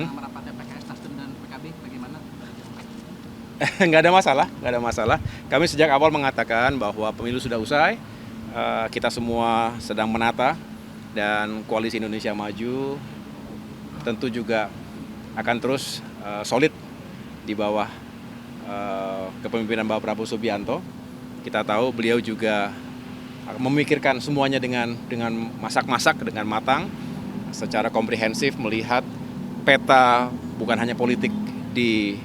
merapatnya PKS, Nasdem dan PKB bagaimana? Nggak ada masalah. Kami sejak awal mengatakan bahwa pemilu sudah usai, kita semua sedang menata, dan Koalisi Indonesia Maju tentu juga akan terus solid di bawah kepemimpinan Bapak Prabowo Subianto. Kita tahu beliau juga memikirkan semuanya dengan masak-masak, dengan matang, secara komprehensif melihat peta bukan hanya politik di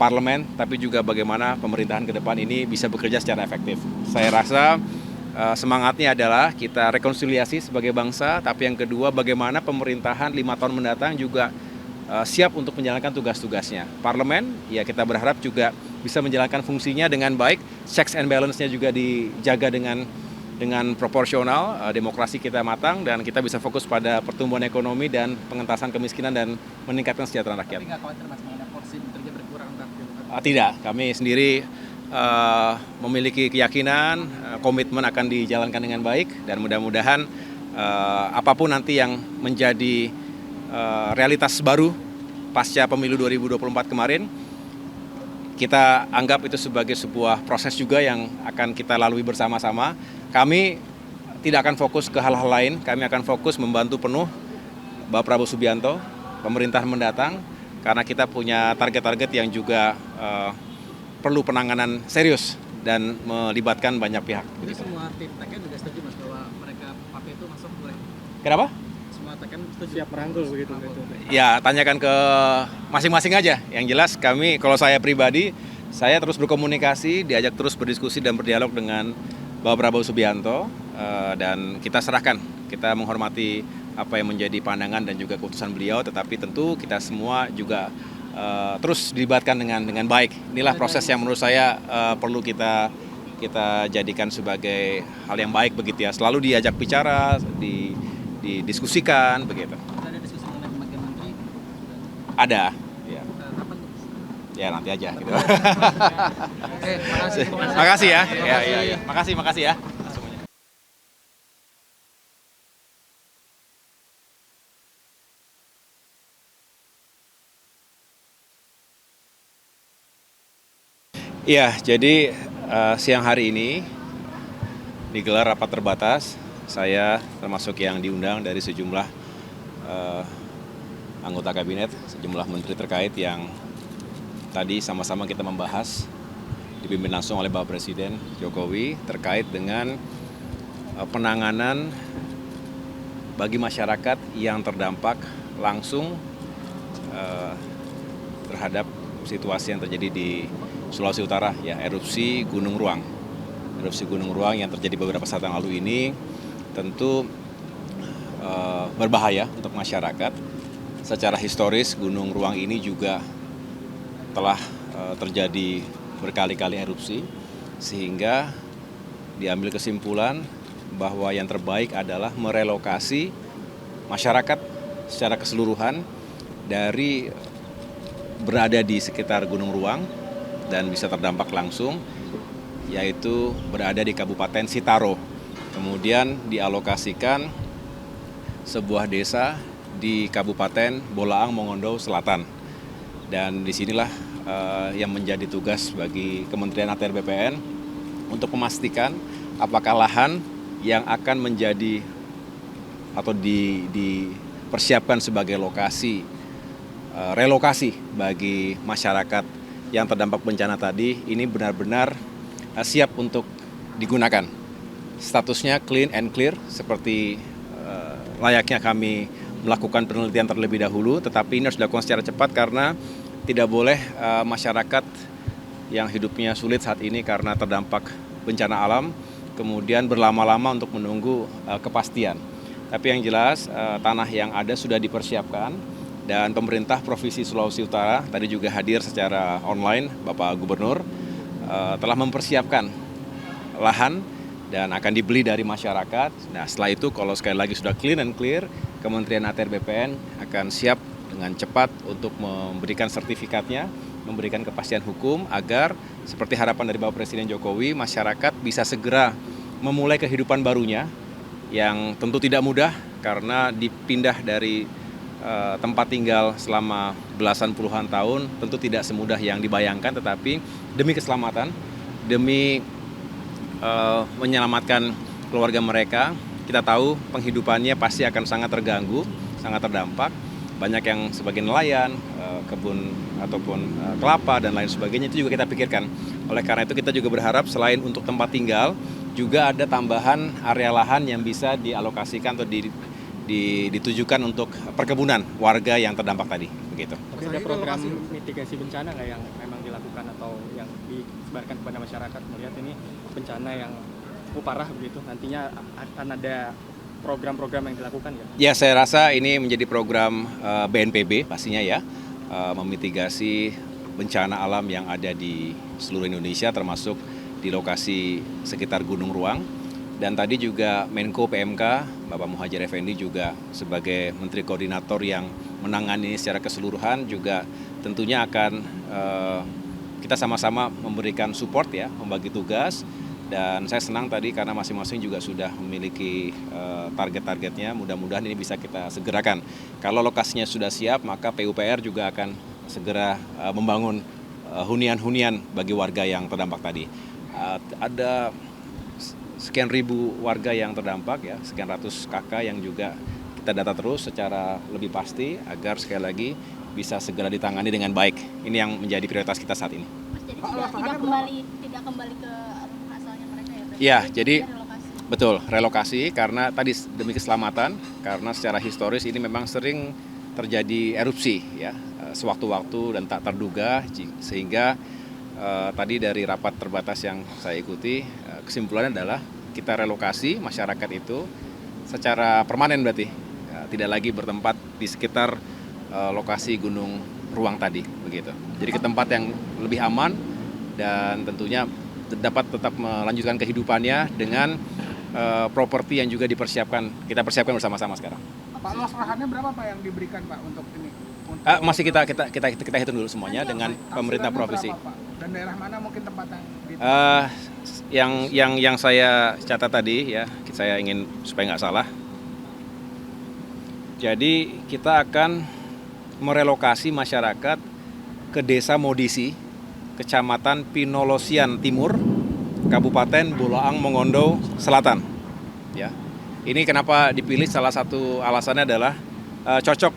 parlemen, tapi juga bagaimana pemerintahan ke depan ini bisa bekerja secara efektif. Saya rasa semangatnya adalah kita rekonsiliasi sebagai bangsa, tapi yang kedua bagaimana pemerintahan 5 tahun mendatang juga siap untuk menjalankan tugas-tugasnya. Parlemen, ya kita berharap juga bisa menjalankan fungsinya dengan baik, checks and balance-nya juga dijaga dengan proporsional, demokrasi kita matang, dan kita bisa fokus pada pertumbuhan ekonomi dan pengentasan kemiskinan dan meningkatkan kesejahteraan rakyat. Tapi nggak khawatir Mas mengenai porsi menterinya berkurang ntar? Tidak, kami sendiri memiliki keyakinan, komitmen akan dijalankan dengan baik, dan mudah-mudahan apapun nanti yang menjadi realitas baru pasca pemilu 2024 kemarin, kita anggap itu sebagai sebuah proses juga yang akan kita lalui bersama-sama. Kami tidak akan fokus ke hal-hal lain, kami akan fokus membantu penuh Bapak Prabowo Subianto, pemerintahan mendatang, karena kita punya target-target yang juga perlu penanganan serius dan melibatkan banyak pihak. Jadi semua tim TKN juga setuju Mas bahwa mereka PAP itu masuk boleh? Kenapa? Semua TKN setuju? Siap merangkul begitu. Ya, tanyakan ke masing-masing aja. Yang jelas kami, kalau saya pribadi, saya terus berkomunikasi, diajak terus berdiskusi dan berdialog dengan Bapak Prabowo Subianto, dan kita serahkan, kita menghormati apa yang menjadi pandangan dan juga keputusan beliau, tetapi tentu kita semua juga terus dilibatkan dengan baik. Inilah proses yang menurut saya perlu kita jadikan sebagai hal yang baik begitu ya. Selalu diajak bicara, didiskusikan begitu. Ada diskusi mengenai pembagian menteri? Ada. Ya. Kapan? Ya nanti aja gitu. Oke, makasih. Makasih ya. Ya. Makasih ya. Semuanya. Iya, jadi siang hari ini digelar rapat terbatas. Saya termasuk yang diundang dari sejumlah anggota kabinet, sejumlah menteri terkait yang tadi sama-sama kita membahas, dipimpin langsung oleh Bapak Presiden Jokowi terkait dengan penanganan bagi masyarakat yang terdampak langsung terhadap situasi yang terjadi di Sulawesi Utara, ya, erupsi Gunung Ruang. Erupsi Gunung Ruang yang terjadi beberapa saat yang lalu ini tentu berbahaya untuk masyarakat. Secara historis Gunung Ruang ini juga telah terjadi berkali-kali erupsi, sehingga diambil kesimpulan bahwa yang terbaik adalah merelokasi masyarakat secara keseluruhan dari berada di sekitar Gunung Ruang dan bisa terdampak langsung, yaitu berada di Kabupaten Sitaro. Kemudian dialokasikan sebuah desa di Kabupaten Bolaang Mongondo Selatan. Dan disinilah yang menjadi tugas bagi Kementerian ATR BPN untuk memastikan apakah lahan yang akan menjadi atau dipersiapkan sebagai lokasi relokasi bagi masyarakat yang terdampak bencana tadi ini benar-benar siap untuk digunakan. Statusnya clean and clear, seperti layaknya kami melakukan penelitian terlebih dahulu, tetapi ini harus dilakukan secara cepat karena tidak boleh masyarakat yang hidupnya sulit saat ini karena terdampak bencana alam kemudian berlama-lama untuk menunggu kepastian. Tapi yang jelas tanah yang ada sudah dipersiapkan, dan pemerintah Provinsi Sulawesi Utara tadi juga hadir secara online, Bapak Gubernur telah mempersiapkan lahan dan akan dibeli dari masyarakat. Nah, setelah itu kalau sekali lagi sudah clean and clear, Kementerian ATR BPN akan siap dengan cepat untuk memberikan sertifikatnya, memberikan kepastian hukum agar seperti harapan dari Bapak Presiden Jokowi, masyarakat bisa segera memulai kehidupan barunya yang tentu tidak mudah karena dipindah dari tempat tinggal selama belasan puluhan tahun tentu tidak semudah yang dibayangkan, tetapi demi keselamatan, demi menyelamatkan keluarga mereka, kita tahu penghidupannya pasti akan sangat terganggu, sangat terdampak. Banyak yang sebagai nelayan, kebun ataupun kelapa dan lain sebagainya itu juga kita pikirkan. Oleh karena itu kita juga berharap selain untuk tempat tinggal, juga ada tambahan area lahan yang bisa dialokasikan atau ditujukan untuk perkebunan warga yang terdampak tadi, begitu. Tapi ada program mitigasi bencana nggak yang memang dilakukan atau yang disebarkan kepada masyarakat melihat ini bencana yang cukup parah begitu, nantinya akan ada program-program yang dilakukan ya? Ya, saya rasa ini menjadi program BNPB pastinya ya, memitigasi bencana alam yang ada di seluruh Indonesia termasuk di lokasi sekitar Gunung Ruang. Dan tadi juga Menko PMK, Bapak Muhadjir Effendi juga sebagai Menteri Koordinator yang menangani secara keseluruhan juga tentunya akan kita sama-sama memberikan support ya, membagi tugas. Dan saya senang tadi karena masing-masing juga sudah memiliki target-targetnya, mudah-mudahan ini bisa kita segerakan. Kalau lokasinya sudah siap, maka PUPR juga akan segera membangun hunian-hunian bagi warga yang terdampak tadi. Ada sekian ribu warga yang terdampak ya, sekian ratus kakak yang juga kita data terus secara lebih pasti agar sekali lagi bisa segera ditangani dengan baik. Ini yang menjadi prioritas kita saat ini. Mas, jadi tidak kembali ke asalnya mereka ya? Ya, jadi relokasi. Betul, relokasi karena tadi demi keselamatan, karena secara historis ini memang sering terjadi erupsi ya, sewaktu-waktu dan tak terduga, sehingga tadi dari rapat terbatas yang saya ikuti, kesimpulannya adalah kita relokasi masyarakat itu secara permanen berarti, tidak lagi bertempat di sekitar lokasi Gunung Ruang tadi, begitu. Jadi ke tempat yang lebih aman dan tentunya dapat tetap melanjutkan kehidupannya dengan properti yang juga kita persiapkan bersama-sama sekarang. Pak, luas lahannya berapa Pak yang diberikan Pak untuk ini? Masih kita hitung dulu semuanya dengan pemerintah provinsi. Berapa, Pak? Dan daerah mana mungkin tempat Yang saya catat tadi ya, saya ingin supaya nggak salah. Jadi kita akan merelokasi masyarakat ke Desa Modisi, Kecamatan Pinolosian Timur, Kabupaten Bolaang Mongondo Selatan. Ya, ini kenapa dipilih? Salah satu alasannya adalah cocok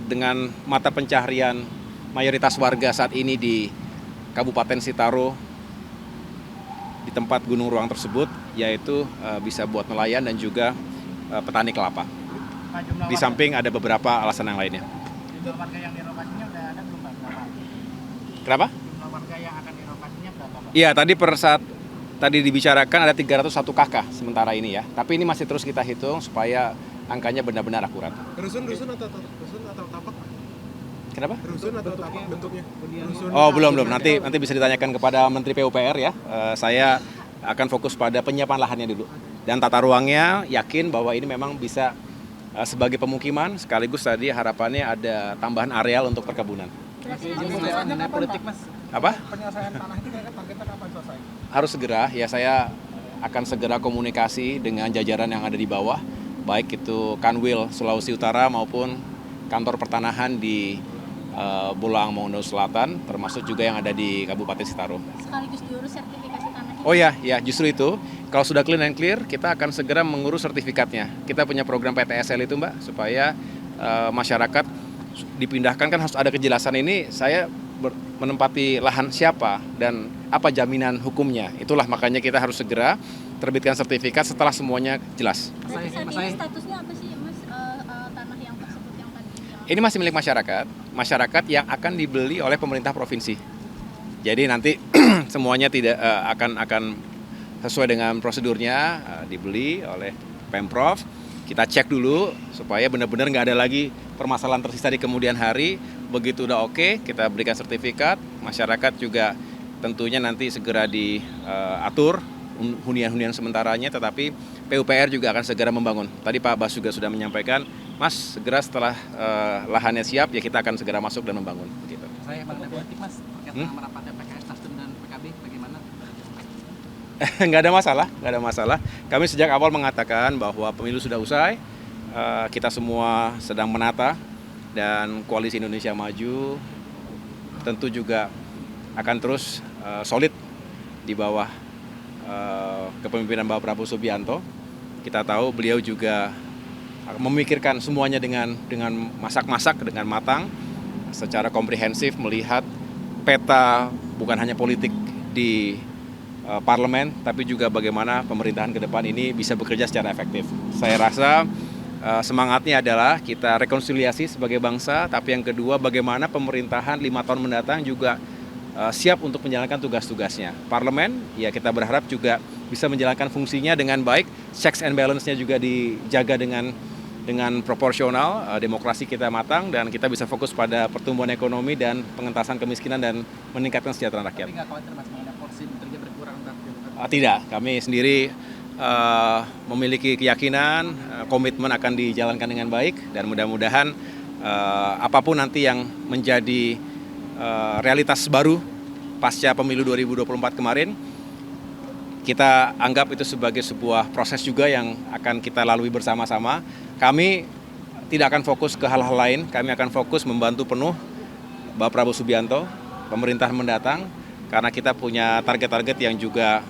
dengan mata pencaharian mayoritas warga saat ini di Kabupaten Sitaro, di tempat Gunung Ruang tersebut, yaitu bisa buat nelayan dan juga petani kelapa. Di samping ada beberapa alasan yang lainnya. Jumlah warga yang direlokasinya udah ada belum Pak? Kenapa? Jumlah warga yang akan direlokasinya berapa Pak? Iya, tadi dibicarakan ada 301 kakak sementara ini ya. Tapi ini masih terus kita hitung supaya angkanya benar-benar akurat. Rusun atau tapak? Kenapa? Rusun atau tapak bentuknya? Rusun. Oh, belum. Nanti bisa ditanyakan kepada Menteri PUPR ya. Saya akan fokus pada penyiapan lahannya dulu. Dan tata ruangnya yakin bahwa ini memang bisa sebagai pemukiman, sekaligus tadi harapannya ada tambahan areal untuk perkebunan. Penyelesaian politik Mas. Apa? Penyelesaian tanah itu kira-kira targetnya kapan selesai? Harus segera, ya saya akan segera komunikasi dengan jajaran yang ada di bawah, baik itu Kanwil Sulawesi Utara maupun kantor pertanahan di Bolaang Mongondo Selatan, termasuk juga yang ada di Kabupaten Sitaro. Sekaligus diurus sertifikasi tanahnya. Oh ya, justru itu. Kalau sudah clean and clear, kita akan segera mengurus sertifikatnya. Kita punya program PTSL itu Mbak, supaya masyarakat dipindahkan, kan harus ada kejelasan ini, saya menempati lahan siapa dan apa jaminan hukumnya. Itulah makanya kita harus segera terbitkan sertifikat setelah semuanya jelas. Berarti saat ini statusnya apa sih Mas, tanah yang tersebut yang tadi? Ini masih milik masyarakat yang akan dibeli oleh pemerintah provinsi. Jadi nanti semuanya tidak akan sesuai dengan prosedurnya, dibeli oleh Pemprov. Kita cek dulu supaya benar-benar nggak ada lagi permasalahan tersisa di kemudian hari. Begitu udah oke, kita berikan sertifikat. Masyarakat juga tentunya nanti segera diatur hunian-hunian sementaranya, tetapi PUPR juga akan segera membangun. Tadi Pak Bas juga sudah menyampaikan, Mas, segera setelah lahannya siap, ya kita akan segera masuk dan membangun. Begitu. Saya mengenai politik Mas, terkait merapatnya PKS, Nasdem dan PKB, bagaimana? Nggak ada masalah. Kami sejak awal mengatakan bahwa pemilu sudah usai, kita semua sedang menata, dan Koalisi Indonesia Maju tentu juga akan terus solid di bawah kepemimpinan Bapak Prabowo Subianto. Kita tahu beliau juga memikirkan semuanya dengan masak-masak, dengan matang, secara komprehensif melihat peta bukan hanya politik di parlemen, tapi juga bagaimana pemerintahan ke depan ini bisa bekerja secara efektif. Saya rasa semangatnya adalah kita rekonsiliasi sebagai bangsa, tapi yang kedua bagaimana pemerintahan 5 tahun mendatang juga siap untuk menjalankan tugas-tugasnya. Parlemen, ya kita berharap juga bisa menjalankan fungsinya dengan baik, checks and balance-nya juga dijaga dengan proporsional, demokrasi kita matang, dan kita bisa fokus pada pertumbuhan ekonomi dan pengentasan kemiskinan dan meningkatkan kesejahteraan rakyat. Tapi nggak khawatir Mas mengenai porsi menterinya berkurang ntar? Tidak, kami sendiri memiliki keyakinan, komitmen akan dijalankan dengan baik, dan mudah-mudahan apapun nanti yang menjadi realitas baru pasca pemilu 2024 kemarin, kita anggap itu sebagai sebuah proses juga yang akan kita lalui bersama-sama. Kami tidak akan fokus ke hal-hal lain, kami akan fokus membantu penuh Bapak Prabowo Subianto, pemerintahan mendatang, karena kita punya target-target yang juga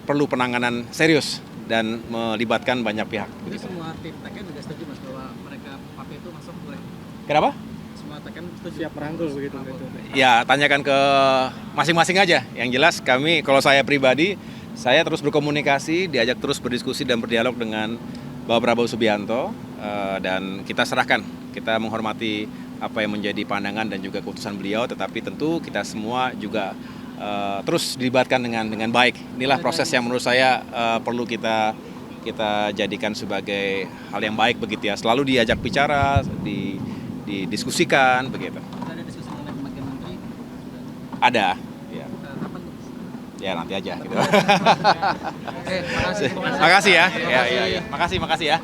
perlu penanganan serius dan melibatkan banyak pihak. Itu semua tim TKN juga setuju Mas bahwa mereka pakai itu masuk boleh? Kenapa? Semua TKN setuju? Siap merangkul begitu. Ya, tanyakan ke masing-masing aja. Yang jelas kami, kalau saya pribadi, saya terus berkomunikasi, diajak terus berdiskusi dan berdialog dengan Bapak Prabowo Subianto, dan kita serahkan, kita menghormati apa yang menjadi pandangan dan juga keputusan beliau, tetapi tentu kita semua juga terus dilibatkan dengan baik. Inilah proses yang menurut saya perlu kita jadikan sebagai hal yang baik begitu ya. Selalu diajak bicara, didiskusikan begitu. Ada diskusi mengenai pembagian menteri? Ada, ya. Kapan? Ya nanti aja gitu. Oke, makasih. Makasih ya. Ya. Makasih ya.